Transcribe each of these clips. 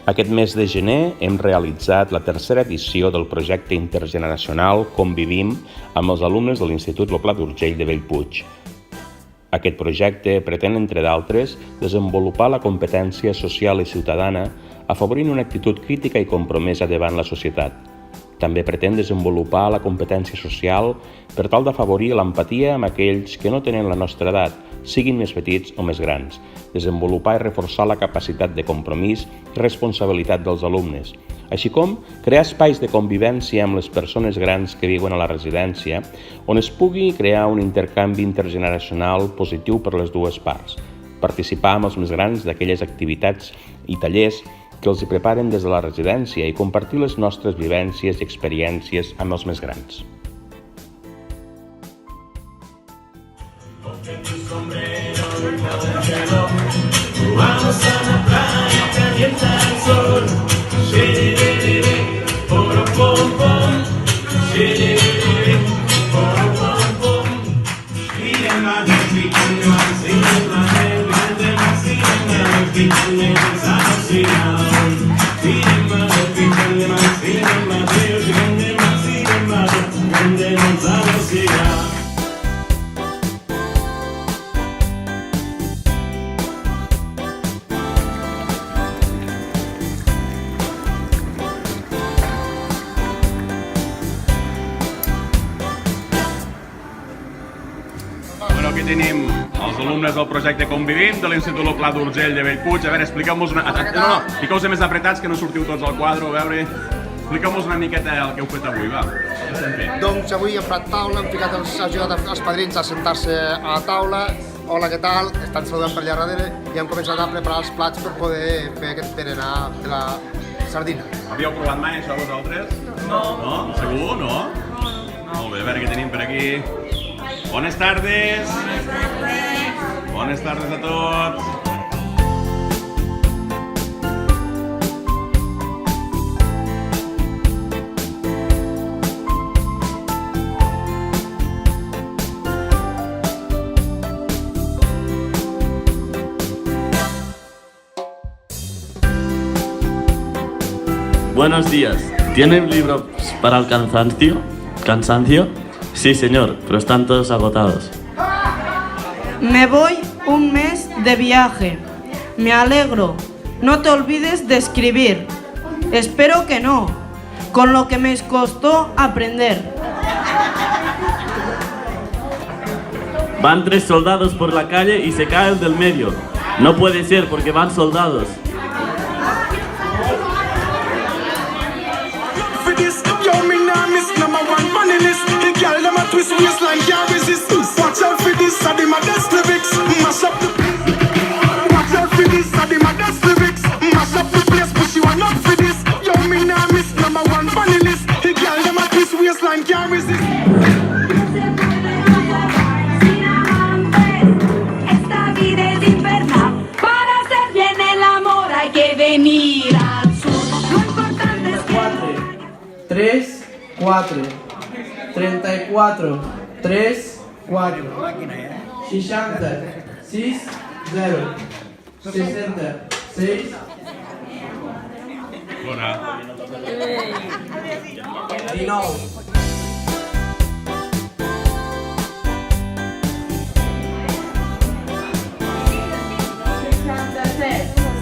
Aquest mes de gener hem realitzat la tercera edició del projecte intergeneracional Convivim amb els alumnes de l'Institut Lo Pla d'Urgell de Bellpuig. Aquest projecte pretén, entre d'altres, desenvolupar la competència social i ciutadana afavorint una actitud crítica i compromesa davant la societat. També pretén desenvolupar la competència social per tal d'afavorir l'empatia amb aquells que no tenen la nostra edat, siguin més petits o més grans, desenvolupar i reforçar la capacitat de compromís i responsabilitat dels alumnes, així com crear espais de convivència amb les persones grans que viuen a la residència, on es pugui crear un intercanvi intergeneracional positiu per les dues parts, participar amb els més grans d'aquelles activitats i tallers que els hi preparen des de la residència i compartir les nostres vivències i experiències amb els més grans. Aquí tenim els alumnes del projecte Convivim de l'Institut Lo Pla d'Urgell de Bellpuig. A veure, expliqueu-nos una... No, fiqueu-se més apretats que no sortiu tots al quadre, a veure... Expliqueu-nos una miqueta el que heu fet avui, va. Què estem fent? Doncs avui hem fet taula, hem ajudat els padrins a sentar-se a la taula. Hola, què tal? Estan saludant per allà darrere i hem començat a preparar els plats per poder fer aquest berenar de la sardina. Havíeu provat mai això vosaltres? No. No? Segur? No? Molt bé, a veure què tenim per aquí. Buenas tardes. Buenas tardes a tots. Buenos días. ¿Tienen libros para el cansancio? ¿Cansancio? Sí, señor, pero están todos agotados. Me voy un mes de viaje. Me alegro. No te olvides de escribir. Espero que no, con lo que me costó aprender. Van 3 soldados por la calle y se caen del medio. No puede ser porque van soldados. Twist waistline, can't resist. Watch out for this, I my best lyrics. Mash up the place. Watch out for this, I my best lyrics. Mash up the place, but you are not for this. Yo, me nah miss #1 funny list. The girl, them a twist waistline, can't resist. Esta vida es infernal. Para hacer bien el amor hay que venir al sur. Lo importante es que... 3, 4, 34, 3, 4, 60, 6, 0, 66, Bona. 19.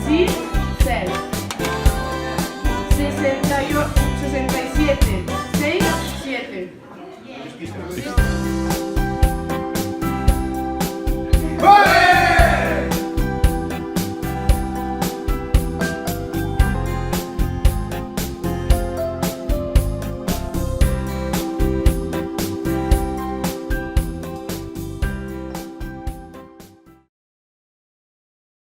Sí, 6, 68, 67, 6, 7.